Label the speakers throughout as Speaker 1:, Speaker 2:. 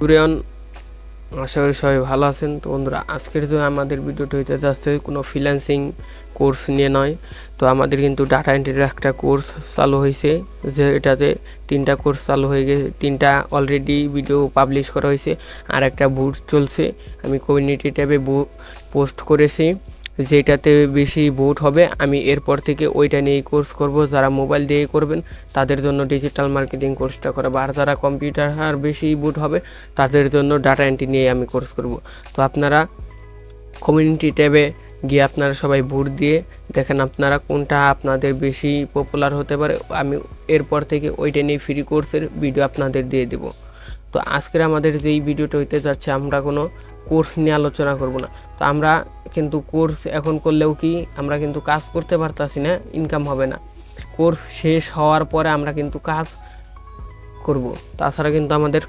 Speaker 1: কুরিয়ন আশা করি সবাই ভালো আছেন। তো বন্ধুরা, আজকের যে আমাদের ভিডিওটা হইতে যাচ্ছে কোনো ফ্রিল্যান্সিং কোর্স নিয়ে নয়। তো আমাদের কিন্তু ডাটা এন্ট্রির একটা কোর্স চালু হয়েছে, যে এটাতে 3টা কোর্স চালু হয়ে গেছে। 3টা অলরেডি ভিডিও পাবলিশ করা হয়েছে, আর একটা ভোট চলছে। আমি কমিউনিটি ট্যাবে পোস্ট করেছি, যেটাতে বেশি ভোট হবে আমি এরপর থেকে ওইটা নিয়েই কোর্স করব। যারা মোবাইল দিয়ে করবেন তাদের জন্য ডিজিটাল মার্কেটিং কোর্সটা করাবো, আর যারা কম্পিউটার আর বেশি ভোট হবে তাদের জন্য ডাটা এন্ট্রি নিয়ে আমি কোর্স করব। তো আপনারা কমিউনিটি ট্যাবে গিয়ে আপনারা সবাই ভোট দিয়ে দেখেন আপনারা কোনটা আপনাদের বেশি পপুলার হতে পারে। আমি এরপর থেকে ওইটা নিয়ে ফ্রি কোর্সের ভিডিও আপনাদের দিয়ে দেব। তো আজকের আমাদের যেই ভিডিওটা হইতে যাচ্ছে, আমরা কোনো কোর্স নিয়ে আলোচনা করব না। তো আমরা কিন্তু কোর্স এখন করলেও কি আমরা কিন্তু কাজ করতে পারতাছি না, ইনকাম হবে না। কোর্স শেষ হওয়ার পরে আমরা কিন্তু কাজ করব, তাছাড়া কিন্তু আমাদের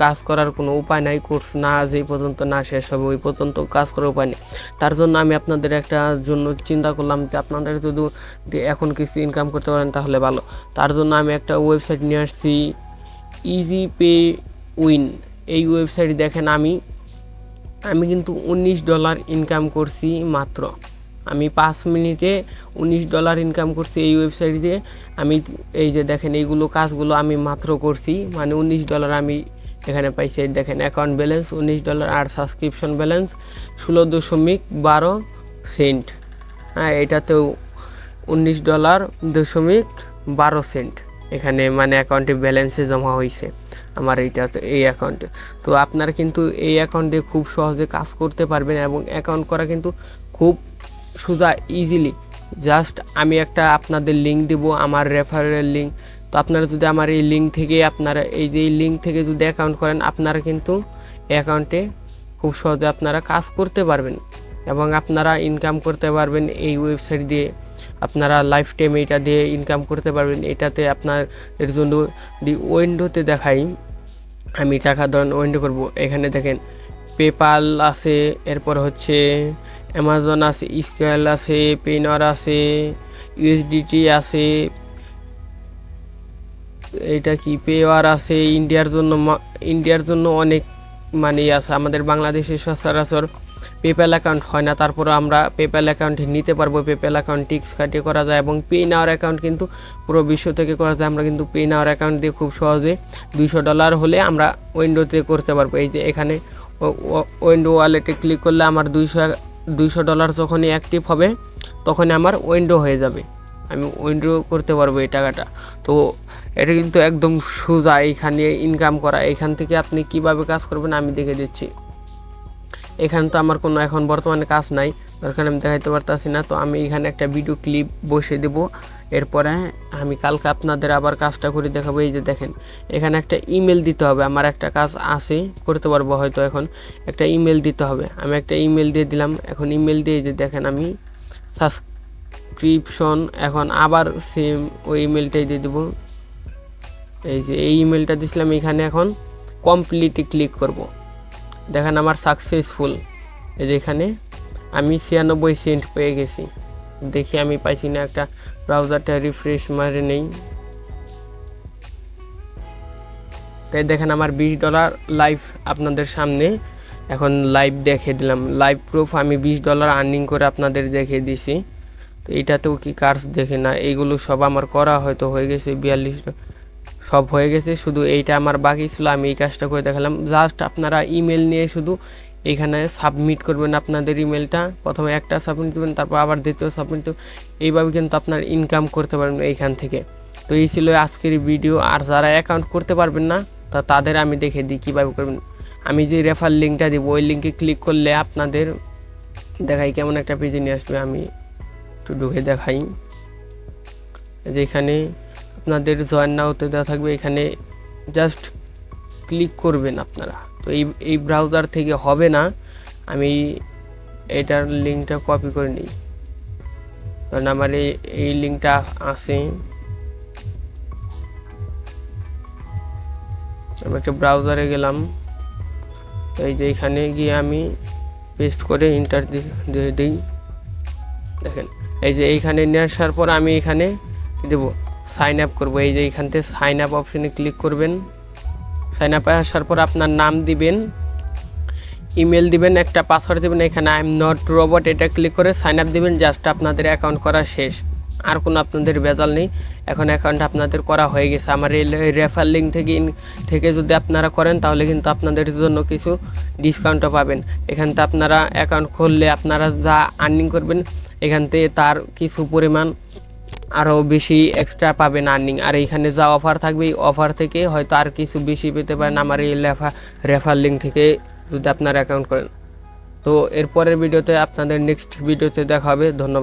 Speaker 1: কাজ করার কোনো উপায় নাই। কোর্স না যেই পর্যন্ত না শেষ হবে ওই পর্যন্ত কাজ করার উপায় নেই। তার জন্য আমি আপনাদের একটা জন্য চিন্তা করলাম যে আপনাদের যদি এখন কিছু ইনকাম করতে পারেন তাহলে ভালো। তার জন্য আমি একটা ওয়েবসাইট নিয়ে আসছি, ইজি পে উইন। এই ওয়েবসাইট দেখেন, আমি কিন্তু $19 ইনকাম করছি মাত্র। আমি 5 মিনিটে $19 ইনকাম করছি এই ওয়েবসাইট দিয়ে। আমি এই যে দেখেন এইগুলো কাজগুলো আমি মাত্র করছি, মানে $19 আমি এখানে পাইছি। দেখেন অ্যাকাউন্ট ব্যালেন্স $19 আর সাবস্ক্রিপশন ব্যালেন্স 16.12 সেন্ট। হ্যাঁ, এটাতেও $19.12 এখানে মানে অ্যাকাউন্টে ব্যালেন্সে জমা হয়েছে আমার এইটাতে, এই অ্যাকাউন্টে। তো আপনারা কিন্তু এই অ্যাকাউন্ট দিয়ে খুব সহজে কাজ করতে পারবেন, এবং অ্যাকাউন্ট করা কিন্তু খুব সোজা, ইজিলি। জাস্ট আমি একটা আপনাদের লিঙ্ক দেব, আমার রেফারেল লিঙ্ক। তো আপনারা যদি আমার এই লিঙ্ক থেকে আপনারা এই যে এই লিঙ্ক থেকে যদি অ্যাকাউন্ট করেন, আপনারা কিন্তু অ্যাকাউন্টে খুব সহজে আপনারা কাজ করতে পারবেন এবং আপনারা ইনকাম করতে পারবেন এই ওয়েবসাইট দিয়ে। আপনারা লাইফ টাইম এটা দিয়ে ইনকাম করতে পারবেন। এটাতে আপনাদের জন্য উইন্ডোতে দেখাই, আমি টাকা ধরেন উইন্ডো করব। এখানে দেখেন পেপাল আছে, এরপর হচ্ছে অ্যামাজন আছে, স্কোয়ার আছে, পেনর আছে, ইউএসডিটি আছে, এটা কি পেওয়ার আছে। ইন্ডিয়ার জন্য অনেক মানে আছে। আমাদের বাংলাদেশে সচরাচর পেপ্যাল অ্যাকাউন্ট হয় না, তারপরে আমরা পেপ্যাল অ্যাকাউন্ট নিতে পারবো। পেপ্যাল অ্যাকাউন্ট টিক্স কাটিয়ে করা যায়, এবং পে নাওয়ার অ্যাকাউন্ট কিন্তু পুরো বিশ্ব থেকে করা যায়। আমরা কিন্তু পে নাওয়ার অ্যাকাউন্ট দিয়ে খুব সহজে $200 হলে আমরা উইন্ডোতে করতে পারবো। এই যে এখানে উইন্ডো ওয়ালেটে ক্লিক করলে আমার $200 যখনই অ্যাক্টিভ হবে তখনই আমার উইন্ডো হয়ে যাবে, আমি উইন্ডো করতে পারবো এই টাকাটা। তো এটা কিন্তু একদম সোজা এইখানে ইনকাম করা। এখান থেকে আপনি কিভাবে কাজ করবেন আমি দেখে দিচ্ছি। এখানে তো আমার কোনো এখন বর্তমানে কাজ নাই, দরকার আমি দেখাইতে পারতাছি না। তো আমি এখানে একটা ভিডিও ক্লিপ বসে দেব, এরপরে আমি কালকে আপনাদের আবার কাজটা করে দেখাবো। এই যে দেখেন এখানে একটা ইমেল দিতে হবে, আমার একটা কাজ আছে করতে পারবো হয়তো। এখন একটা ইমেল দিতে হবে, আমি একটা ইমেল দিয়ে দিলাম। এখন ইমেল দিয়ে যে দেখেন আমি সাবস্ক্রিপশন, এখন আবার সেম ওই ইমেলটাই দিয়ে দেবো। এই যে এই ইমেলটা দিছিলাম, এখানে এখন কমপ্লিটে ক্লিক করব। দেখেন আমার সাকসেসফুল। এই যে এখানে আমি 96 সেন্ট পেয়ে গেছি। দেখি আমি পাইছি না, একটা ব্রাউজারটা রিফ্রেশ মারে নেই। তাই দেখেন আমার $20 লাইভ আপনাদের সামনে এখন লাইভ দেখে দিলাম। লাইভ প্রুফ আমি $20 আর্নিং করে আপনাদের দেখে দিছি। তো এইটাতেও কি কার্স দেখে না, এইগুলো সব আমার করা হয়তো হয়ে গেছে। 42 সব হয়ে গেছে, শুধু এইটা আমার বাকি ছিল, আমি এই কাজটা করে দেখালাম। জাস্ট আপনারা ইমেল নিয়ে শুধু এখানে সাবমিট করবেন আপনাদের ইমেলটা। প্রথমে একটা সাবমিট দেবেন, তারপর আবার দ্বিতীয় সাবমিট দেবেন। এইভাবে কিন্তু আপনার ইনকাম করতে পারবেন এইখান থেকে। তো এই ছিল আজকের ভিডিও। আর যারা অ্যাকাউন্ট করতে পারবেন না তাদের আমি দেখে দিই কীভাবে করবেন। আমি যে রেফার লিঙ্কটা দিব ওই লিঙ্কে ক্লিক করলে আপনাদের দেখাই কেমন একটা পেজে নিয়ে আসবে। আমি একটু ঢুকে দেখাই, যেখানে আপনাদের জয়েন না হতে দেওয়া থাকবে, এখানে জাস্ট ক্লিক করবেন আপনারা। তো এই ব্রাউজার থেকে হবে না, আমি এটার লিঙ্কটা কপি করে নিই, কারণ আমার এই লিঙ্কটা আছে। আমি একটা ব্রাউজারে গেলাম, তো এই যে এখানে গিয়ে আমি পেস্ট করে এন্টার দিয়ে দিই। দেখেন এই যে এইখানে নিয়ে আসার পর আমি এখানে দেবো সাইন আপ করবো। এই যে এইখান থেকে সাইন আপ অপশনে ক্লিক করবেন। সাইন আপে আসার পর আপনার নাম দিবেন, ইমেল দিবেন, একটা পাসওয়ার্ড দিবেন। এখানে আই এম নট রোবট এটা ক্লিক করে সাইন আপ দিবেন। জাস্ট আপনাদের অ্যাকাউন্ট করা শেষ, আর কোনো আপনাদের ভেজাল নেই। এখন অ্যাকাউন্ট আপনাদের করা হয়ে গেছে। আমার এই রেফার লিঙ্ক থেকে যদি আপনারা করেন তাহলে কিন্তু আপনাদের জন্য কিছু ডিসকাউন্টও পাবেন। এখান থেকে আপনারা অ্যাকাউন্ট খুললে আপনারা যা আর্নিং করবেন এখান থেকে তার কিছু পরিমাণ আরও বেশি এক্সট্রা পাবেন আর্নিং। আর এইখানে যা অফার থাকবে এই অফার থেকে হয়তো আর কিছু বেশি পেতে পারেন আমার এই রেফার লিঙ্ক থেকে যদি আপনারা অ্যাকাউন্ট করেন। তো এরপরের ভিডিওতে আপনাদের নেক্সট ভিডিওতে দেখা হবে। ধন্যবাদ।